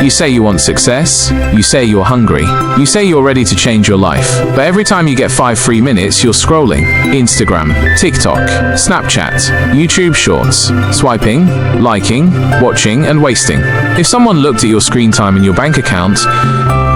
You say you want success, you say you're hungry, you say you're ready to change your life, but every time you get 5 free minutes, you're scrolling. Instagram, TikTok, Snapchat, YouTube Shorts, swiping, liking, watching, and wasting. If someone looked at your screen time and your bank account,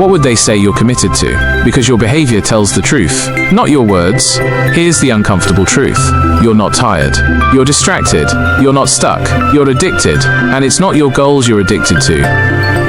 what would they say you're committed to? Because your behavior tells the truth, not your words. Here's the uncomfortable truth. You're not tired. You're distracted. You're not stuck. You're addicted. And it's not your goals you're addicted to.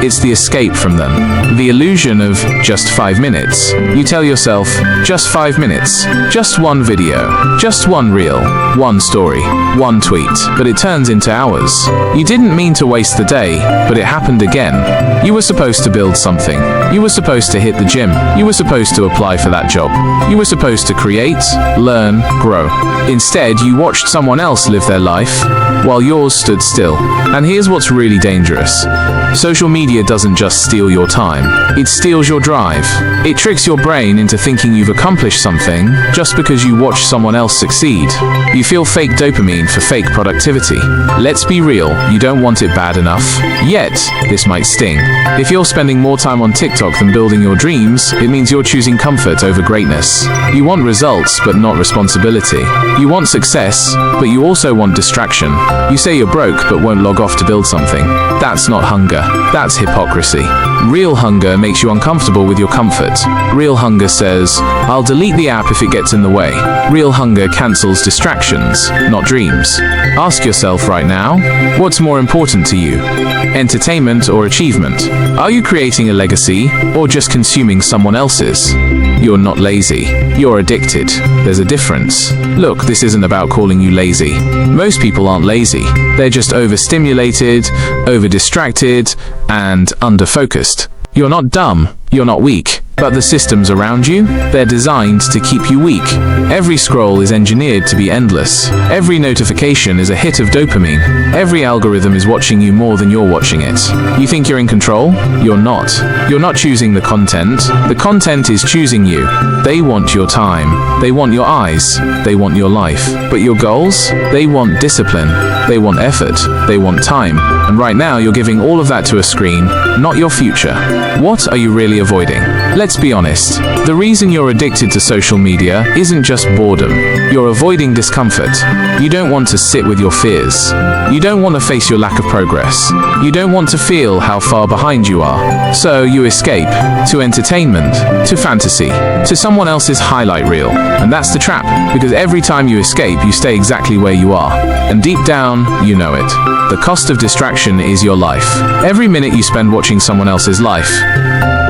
It's the escape from them. The illusion of just 5 minutes. You tell yourself, just 5 minutes, just one video, just one reel, one story, one tweet, but it turns into hours. You didn't mean to waste the day, but it happened again. You were supposed to build something. You were supposed to hit the gym. You were supposed to apply for that job. You were supposed to create, learn, grow. Instead, you watched someone else live their life, while yours stood still. And here's what's really dangerous. Social media doesn't just steal your time, it steals your drive. It tricks your brain into thinking you've accomplished something just because you watch someone else succeed. You feel fake dopamine for fake productivity. Let's be real, you don't want it bad enough. Yet, this might sting. If you're spending more time on TikTok than building your dreams, it means you're choosing comfort over greatness. You want results, but not responsibility. You want success, but you also want distraction. You say you're broke, but won't log off to build something. That's not hunger. That's hypocrisy. Real hunger makes you uncomfortable with your comfort. Real hunger says, I'll delete the app if it gets in the way. Real hunger cancels distractions, not dreams. Ask yourself right now, what's more important to you? Entertainment or achievement? Are you creating a legacy or just consuming someone else's? You're not lazy. You're addicted. There's a difference. Look, this isn't about calling you lazy. Most people aren't lazy. They're just overstimulated, over-distracted, and under-focused. You're not dumb. You're not weak. But the systems around you, they're designed to keep you weak. Every scroll is engineered to be endless. Every notification is a hit of dopamine. Every algorithm is watching you more than you're watching it. You think you're in control? You're not. You're not choosing the content. The content is choosing you. They want your time. They want your eyes. They want your life. But your goals? They want discipline. They want effort. They want time. And right now you're giving all of that to a screen, not your future. What are you really avoiding? Let's be honest. The reason you're addicted to social media isn't just boredom. You're avoiding discomfort. You don't want to sit with your fears. You don't want to face your lack of progress. You don't want to feel how far behind you are. So you escape to entertainment, to fantasy, to someone else's highlight reel. And that's the trap, because every time you escape, you stay exactly where you are. And deep down, you know it. The cost of distraction is your life. Every minute you spend watching someone else's life,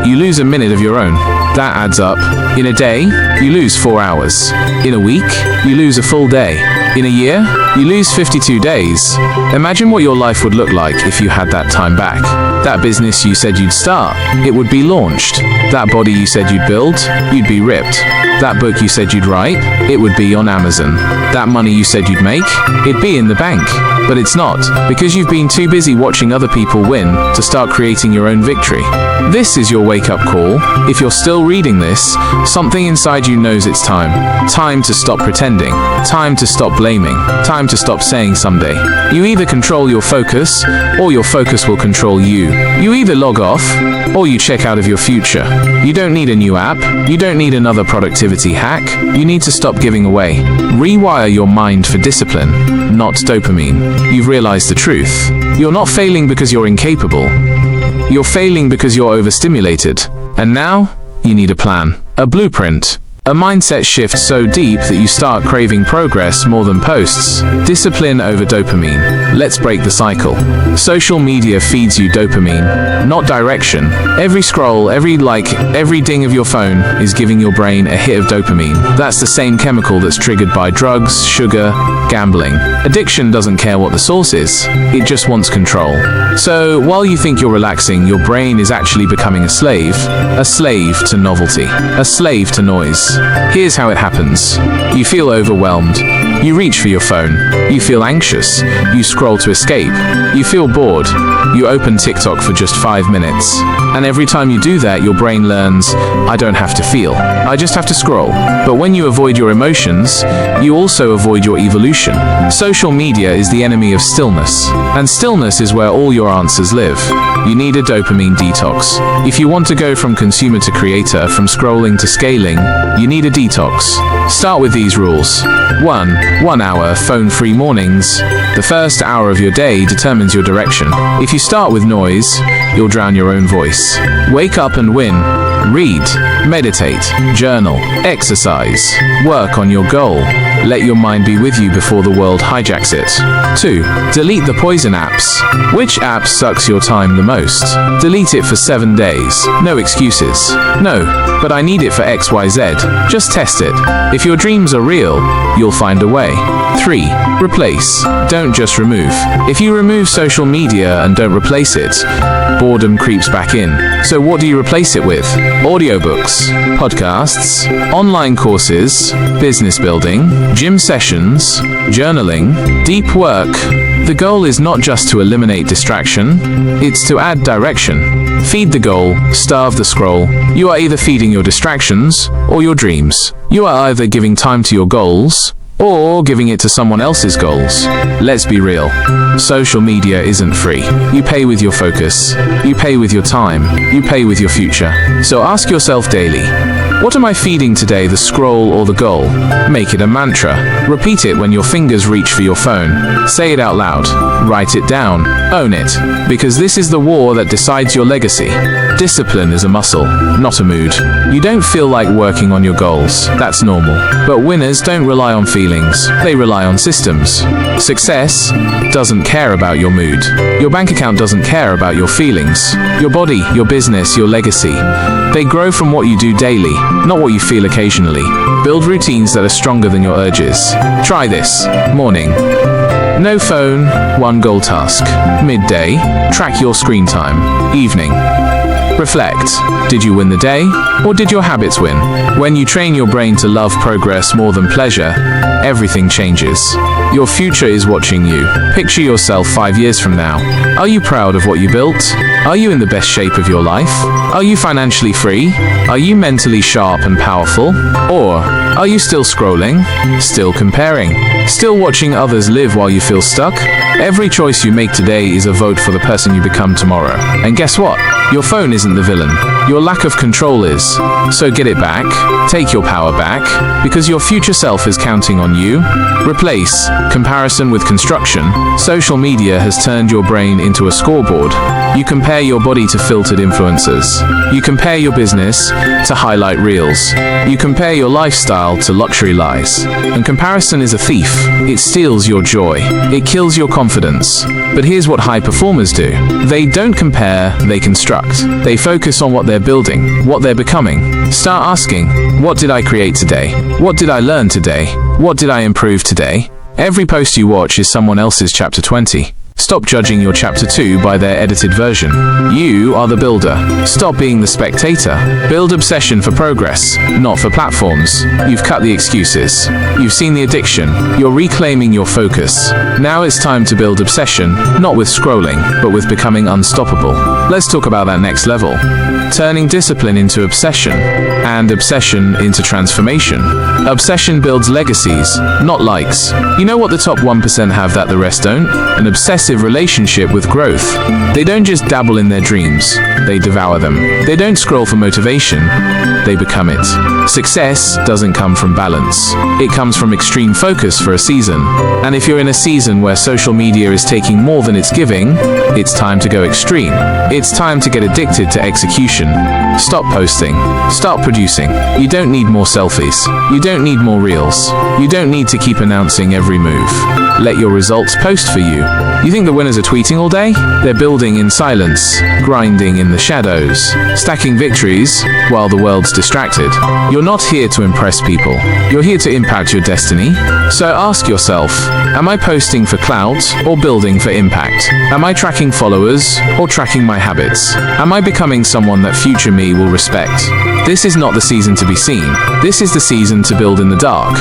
you lose a minute of your own. That adds up. In a day, you lose 4 hours. In a week, you lose a full day. In a year, you lose 52 days. Imagine what your life would look like if you had that time back. That business you said you'd start, it would be launched. That body you said you'd build, you'd be ripped. That book you said you'd write, it would be on Amazon. That money you said you'd make, it'd be in the bank. But it's not, because you've been too busy watching other people win to start creating your own victory. This is your wake-up call. If you're still reading this, something inside you knows it's time. Time to stop pretending. Time to stop blaming. Time to stop saying someday. You either control your focus, or your focus will control you. You either log off, or you check out of your future. You don't need a new app. You don't need another productivity hack. You need to stop giving away. Rewire your mind for discipline, not dopamine. You've realized the truth. You're not failing because you're incapable. You're failing because you're overstimulated. And now, you need a plan, a blueprint. A mindset shift so deep that you start craving progress more than posts. Discipline over dopamine. Let's break the cycle. Social media feeds you dopamine, not direction. Every scroll, every like, every ding of your phone is giving your brain a hit of dopamine. That's the same chemical that's triggered by drugs, sugar, gambling. Addiction doesn't care what the source is. It just wants control. So, while you think you're relaxing, your brain is actually becoming a slave to novelty, a slave to noise. Here's how it happens. You feel overwhelmed. You reach for your phone. You feel anxious. You scroll to escape. You feel bored. You open TikTok for just 5 minutes. And every time you do that, your brain learns, I don't have to feel. I just have to scroll. But when you avoid your emotions, you also avoid your evolution. Social media is the enemy of stillness. And stillness is where all your answers live. You need a dopamine detox. If you want to go from consumer to creator, from scrolling to scaling, you need a detox. Start with these rules. 1 hour phone-free mornings. The first hour of your day determines your direction. If you start with noise, you'll drown your own voice. Wake up and win. Read, meditate, journal, exercise, work on your goal. Let your mind be with you before the world hijacks it. 2. Delete the poison apps. Which app sucks your time the most? Delete it for 7 days. No excuses. No, but I need it for XYZ. Just test it. If your dreams are real, you'll find a way. 3. Replace. Don't just remove. If you remove social media and don't replace it, boredom creeps back in. So what do you replace it with? Audiobooks, podcasts, online courses, business building, gym sessions, journaling, deep work. The goal is not just to eliminate distraction, it's to add direction. Feed the goal, starve the scroll. You are either feeding your distractions or your dreams. You are either giving time to your goals or giving it to someone else's goals. Let's be real. Social media isn't free. You pay with your focus. You pay with your time. You pay with your future. So ask yourself daily, what am I feeding today, the scroll or the goal? Make it a mantra. Repeat it when your fingers reach for your phone. Say it out loud. Write it down. Own it. Because this is the war that decides your legacy. Discipline is a muscle, not a mood. You don't feel like working on your goals. That's normal. But winners don't rely on feelings. They rely on systems. Success doesn't care about your mood. Your bank account doesn't care about your feelings. Your body, your business, your legacy. They grow from what you do daily, not what you feel occasionally. Build routines that are stronger than your urges. Try this. Morning. No phone, 1 goal task. Midday. Track your screen time. Evening. Reflect. Did you win the day, or did your habits win? When you train your brain to love progress more than pleasure, everything changes. Your future is watching you. Picture yourself 5 years from now. Are you proud of what you built? Are you in the best shape of your life? Are you financially free? Are you mentally sharp and powerful? Or are you still scrolling? Still comparing? Still watching others live while you feel stuck? Every choice you make today is a vote for the person you become tomorrow. And guess what? Your phone isn't the villain. Your lack of control is. So get it back. Take your power back. Because your future self is counting on you. Replace comparison with construction. Social media has turned your brain into a scoreboard. You compare your body to filtered influencers. You compare your business to highlight reels. You compare your lifestyle to luxury lies. And comparison is a thief. It steals your joy. It kills your confidence. But here's what high performers do. They don't compare, they construct. They focus on what they're building, what they're becoming. Start asking, what did I create today? What did I learn today? What did I improve today? Every post you watch is someone else's chapter 20. Stop judging your chapter 2 by their edited version. You are the builder. Stop being the spectator. Build obsession for progress, not for platforms. You've cut the excuses. You've seen the addiction. You're reclaiming your focus. Now it's time to build obsession, not with scrolling, but with becoming unstoppable. Let's talk about that next level. Turning discipline into obsession, and obsession into transformation. Obsession builds legacies, not likes. You know what the top 1% have that the rest don't? An obsessive relationship with growth. They don't just dabble in their dreams, they devour them. They don't scroll for motivation, they become it. Success doesn't come from balance. It comes from extreme focus for a season. And if you're in a season where social media is taking more than it's giving, it's time to go extreme. It's time to get addicted to execution. Stop posting. Start producing. You don't need more selfies. You don't need more reels. You don't need to keep announcing every move. Let your results post for you. You think the winners are tweeting all day? They're building in silence, grinding in the shadows, stacking victories while the world just distracted. You're not here to impress people. You're here to impact your destiny. So ask yourself, am I posting for clout or building for impact? Am I tracking followers or tracking my habits? Am I becoming someone that future me will respect? This is not the season to be seen. This is the season to build in the dark.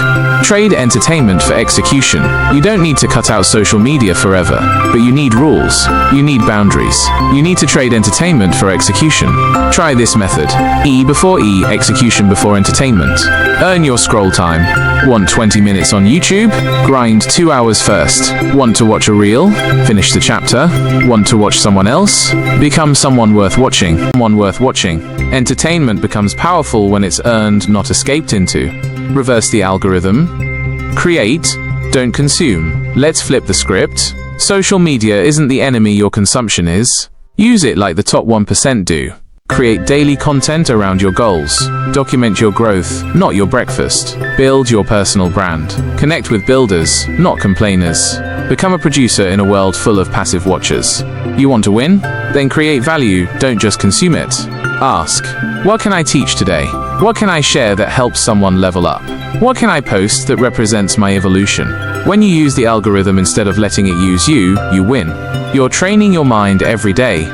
Trade entertainment for execution. You don't need to cut out social media forever, but you need rules. You need boundaries. You need to trade entertainment for execution. Try this method. E before E, execution before entertainment. Earn your scroll time. Want 20 minutes on YouTube? Grind 2 hours first. Want to watch a reel? Finish the chapter. Want to watch someone else? Become someone worth watching. Someone worth watching. Entertainment becomes powerful when it's earned, not escaped into. Reverse the algorithm. Create, don't consume. Let's flip the script. Social media isn't the enemy your consumption is. Use it like the top 1% do. Create daily content around your goals. Document your growth, not your breakfast. Build your personal brand. Connect with builders, not complainers. Become a producer in a world full of passive watchers. You want to win? Then create value, don't just consume it. Ask, what can I teach today? What can I share that helps someone level up? What can I post that represents my evolution? When you use the algorithm instead of letting it use you, you win. You're training your mind every day.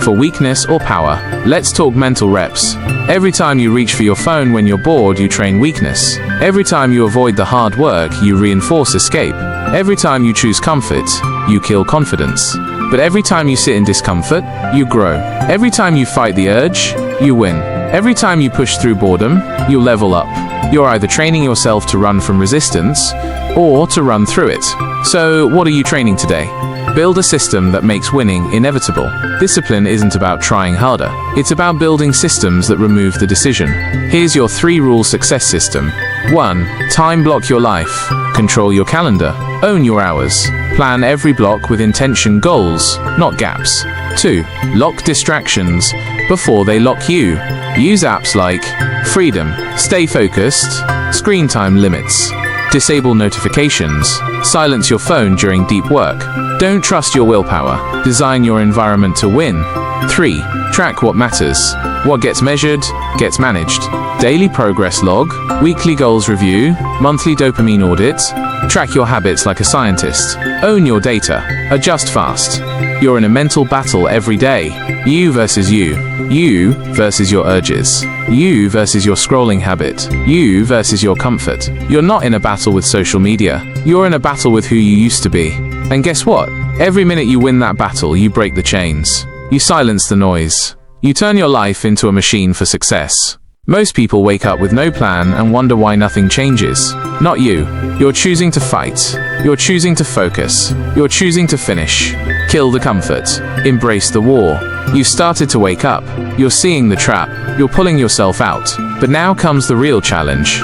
For weakness or power, let's talk mental reps. Every time you reach for your phone when you're bored, you train weakness. Every time you avoid the hard work, you reinforce escape. Every time you choose comfort, you kill confidence. But every time you sit in discomfort, you grow. Every time you fight the urge, you win. Every time you push through boredom, you level up. You're either training yourself to run from resistance or to run through it. So, what are you training today? Build a system that makes winning inevitable. Discipline isn't about trying harder. It's about building systems that remove the decision. Here's your 3-rule success system. 1. Time block your life. Control your calendar. Own your hours. Plan every block with intention goals, not gaps. 2. Lock distractions before they lock you. Use apps like Freedom, Stay Focused, Screen Time Limits. Disable notifications. Silence your phone during deep work. Don't trust your willpower. Design your environment to win. 3. Track what matters. What gets measured, gets managed. Daily progress log, weekly goals review, monthly dopamine audit. Track your habits like a scientist. Own your data. Adjust fast. You're in a mental battle every day. You versus you. You versus your urges. You versus your scrolling habit. You versus your comfort. You're not in a battle with social media. You're in a battle with who you used to be. And guess what? Every minute you win that battle, you break the chains. You silence the noise. You turn your life into a machine for success. Most people wake up with no plan and wonder why nothing changes. Not you. You're choosing to fight. You're choosing to focus. You're choosing to finish. Kill the comfort. Embrace the war. You started to wake up. You're seeing the trap. You're pulling yourself out. But now comes the real challenge.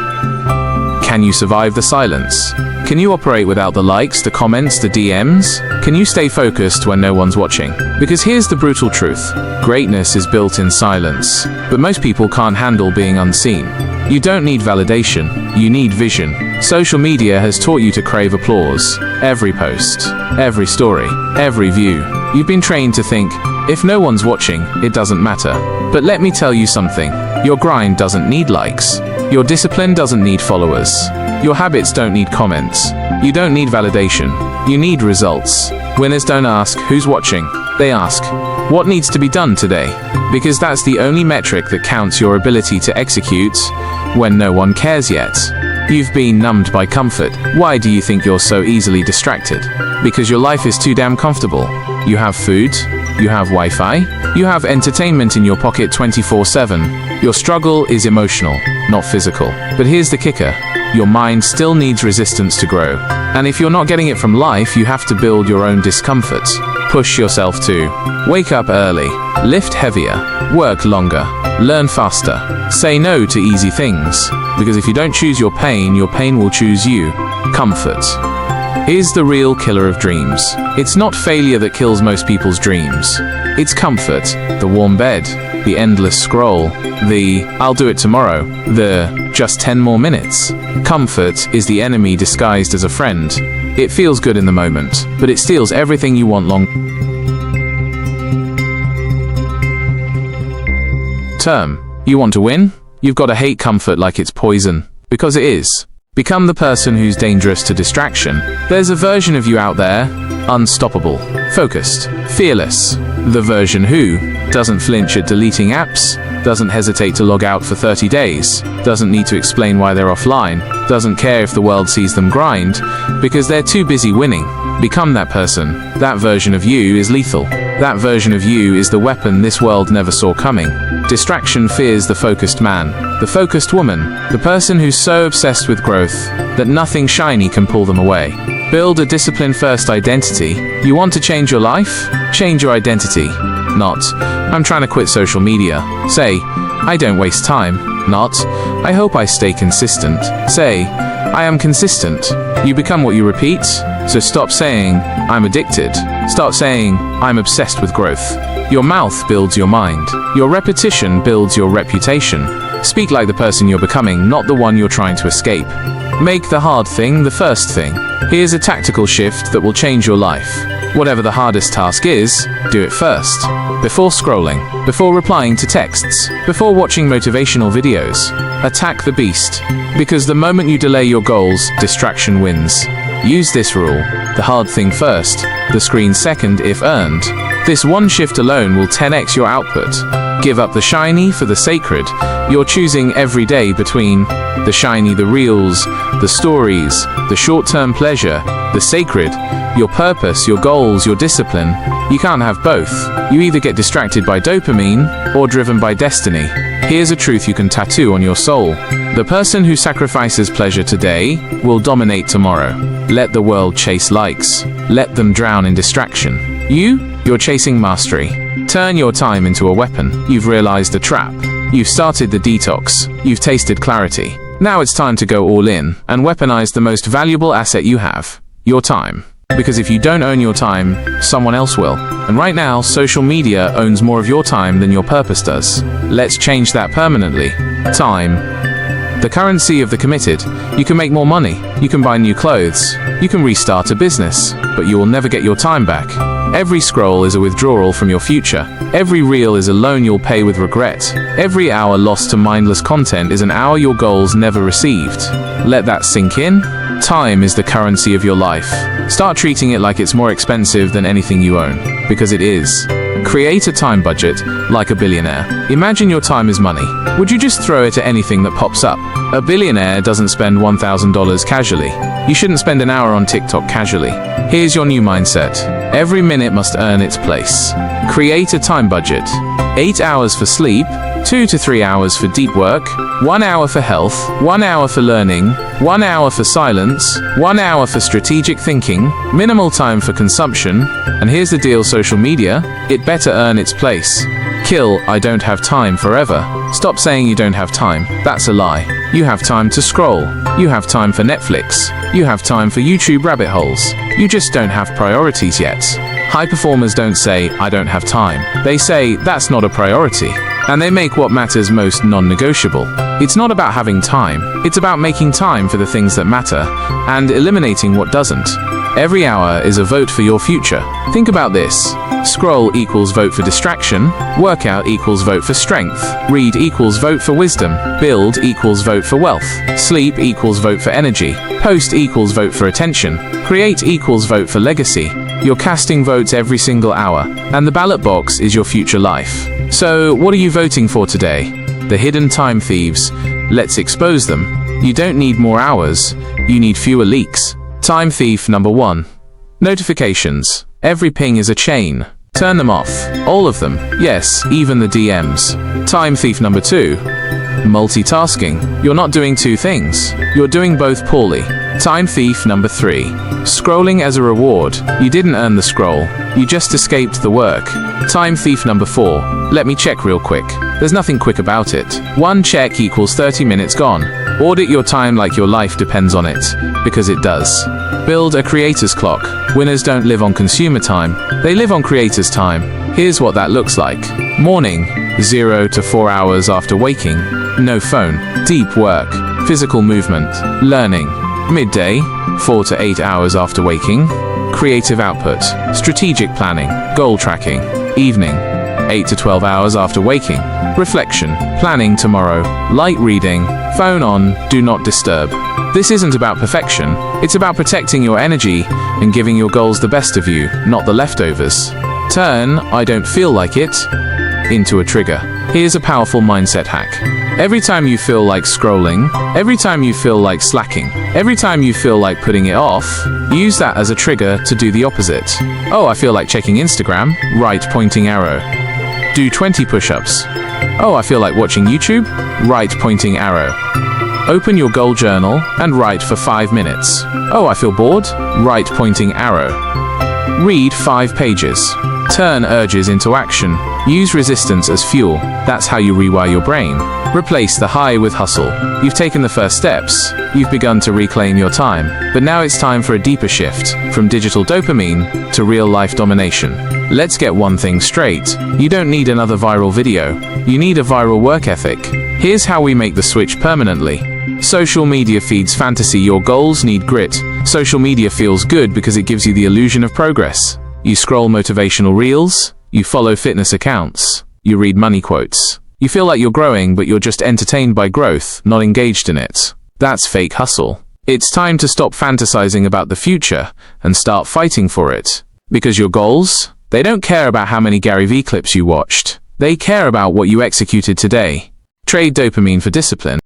Can you survive the silence? Can you operate without the likes, the comments, the DMs? Can you stay focused when no one's watching? Because here's the brutal truth. Greatness is built in silence. But most people can't handle being unseen. You don't need validation. You need vision. Social media has taught you to crave applause. Every post, every story, every view. You've been trained to think, if no one's watching, it doesn't matter. But let me tell you something. Your grind doesn't need likes. Your discipline doesn't need followers. Your habits don't need comments. You don't need validation. You need results. Winners don't ask, who's watching? They ask, what needs to be done today? Because that's the only metric that counts your ability to execute when no one cares yet. You've been numbed by comfort. Why do you think you're so easily distracted? Because your life is too damn comfortable. You have food. You have Wi-Fi. You have entertainment in your pocket 24/7. Your struggle is emotional, not physical. But here's the kicker. Your mind still needs resistance to grow. And if you're not getting it from life, you have to build your own discomfort. Push yourself to. Wake up early. Lift heavier. Work longer. Learn faster. Say no to easy things. Because if you don't choose your pain will choose you. Comfort is the real killer of dreams. It's not failure that kills most people's dreams. It's comfort, the warm bed, the endless scroll, the I'll do it tomorrow, the just 10 more minutes. Comfort is the enemy disguised as a friend. It feels good in the moment, but it steals everything you want long term. You want to win? You've got to hate comfort like it's poison, because it is. Become the person who's dangerous to distraction. There's a version of you out there, unstoppable, focused, fearless. The version who doesn't flinch at deleting apps, doesn't hesitate to log out for 30 days, doesn't need to explain why they're offline, doesn't care if the world sees them grind, because they're too busy winning. Become that person. That version of you is lethal. That version of you is the weapon this world never saw coming. Distraction fears the focused man, the focused woman, the person who's so obsessed with growth that nothing shiny can pull them away. Build a discipline-first identity. You want to change your life? Change your identity. Not, I'm trying to quit social media. Say, I don't waste time. Not, I hope I stay consistent. Say, I am consistent. You become what you repeat, so stop saying, I'm addicted. Start saying, I'm obsessed with growth. Your mouth builds your mind. Your repetition builds your reputation. Speak like the person you're becoming, not the one you're trying to escape. Make the hard thing the first thing. Here's a tactical shift that will change your life. Whatever the hardest task is, do it first. Before scrolling, before replying to texts, before watching motivational videos. Attack the beast. Because the moment you delay your goals, distraction wins. Use this rule. The hard thing first, the screen second if earned. This one shift alone will 10x your output. Give up the shiny for the sacred. You're choosing every day between the shiny, the reels, the stories, the short-term pleasure, the sacred, your purpose, your goals, your discipline. You can't have both. You either get distracted by dopamine or driven by destiny. Here's a truth you can tattoo on your soul. The person who sacrifices pleasure today will dominate tomorrow. Let the world chase likes. Let them drown in distraction. You're chasing mastery. Turn your time into a weapon. You've realized a trap. You've started the detox. You've tasted clarity. Now it's time to go all in and weaponize the most valuable asset you have, your time. Because if you don't own your time, someone else will. And right now, social media owns more of your time than your purpose does. Let's change that permanently. Time. The currency of the committed. You can make more money. You can buy new clothes. You can restart a business. But you will never get your time back. Every scroll is a withdrawal from your future. Every reel is a loan you'll pay with regret. Every hour lost to mindless content is an hour your goals never received. Let that sink in. Time is the currency of your life. Start treating it like it's more expensive than anything you own, because it is. Create a time budget, like a billionaire. Imagine your time is money. Would you just throw it at anything that pops up? A billionaire doesn't spend $1,000 casually. You shouldn't spend an hour on TikTok casually. Here's your new mindset. Every minute must earn its place. Create a time budget. 8 hours for sleep, 2 to 3 hours for deep work, 1 hour for health, 1 hour for learning, 1 hour for silence, 1 hour for strategic thinking, minimal time for consumption, and here's the deal, social media, it better earn its place. Kill I don't have time forever. Stop saying you don't have time. That's a lie. You have time to scroll. You have time for Netflix. You have time for YouTube rabbit holes. You just don't have priorities yet. High performers don't say, I don't have time. They say, that's not a priority. And they make what matters most non-negotiable. It's not about having time. It's about making time for the things that matter and eliminating what doesn't. Every hour is a vote for your future. Think about this. Scroll equals vote for distraction. Workout equals vote for strength. Read equals vote for wisdom. Build equals vote for wealth. Sleep equals vote for energy. Post equals vote for attention. Create equals vote for legacy. You're casting votes every single hour, and the ballot box is your future life. So, what are you voting for today? The hidden time thieves. Let's expose them. You don't need more hours. You need fewer leaks. Time thief number 1. Notifications. Every ping is a chain. Turn them off. All of them. Yes, even the DMs. Time thief number 2. Multitasking. You're not doing two things. You're doing both poorly. Time thief number 3. Scrolling as a reward. You didn't earn the scroll. You just escaped the work. Time thief number 4. Let me check real quick. There's nothing quick about it. 1 check equals 30 minutes gone. Audit your time like your life depends on it, because it does. Build a creator's clock. Winners don't live on consumer time. They live on creator's time. Here's what that looks like. Morning, 0 to 4 hours after waking. No phone. Deep work. Physical movement. Learning. Midday, 4 to 8 hours after waking. Creative output. Strategic planning. Goal tracking. Evening, 8 to 12 hours after waking. Reflection, planning tomorrow, light reading, phone on, do not disturb. This isn't about perfection, it's about protecting your energy and giving your goals the best of you, not the leftovers. Turn "I don't feel like it" into a trigger. Here's a powerful mindset hack. Every time you feel like scrolling, every time you feel like slacking, every time you feel like putting it off, use that as a trigger to do the opposite. Oh, I feel like checking Instagram, right pointing arrow. Do 20 push-ups. Oh, I feel like watching YouTube, right pointing arrow. Open your goal journal and write for 5 minutes. Oh, I feel bored, right pointing arrow. Read 5 pages. Turn urges into action. Use resistance as fuel. That's how you rewire your brain. Replace the high with hustle. You've taken the first steps. You've begun to reclaim your time. But now it's time for a deeper shift, from digital dopamine to real-life domination. Let's get one thing straight. You don't need another viral video. You need a viral work ethic. Here's how we make the switch permanently. Social media feeds fantasy. Your goals need grit. Social media feels good because it gives you the illusion of progress. You scroll motivational reels, you follow fitness accounts, you read money quotes. You feel like you're growing, but you're just entertained by growth, not engaged in it. That's fake hustle. It's time to stop fantasizing about the future and start fighting for it. Because your goals, they don't care about how many Gary Vee clips you watched. They care about what you executed today. Trade dopamine for discipline.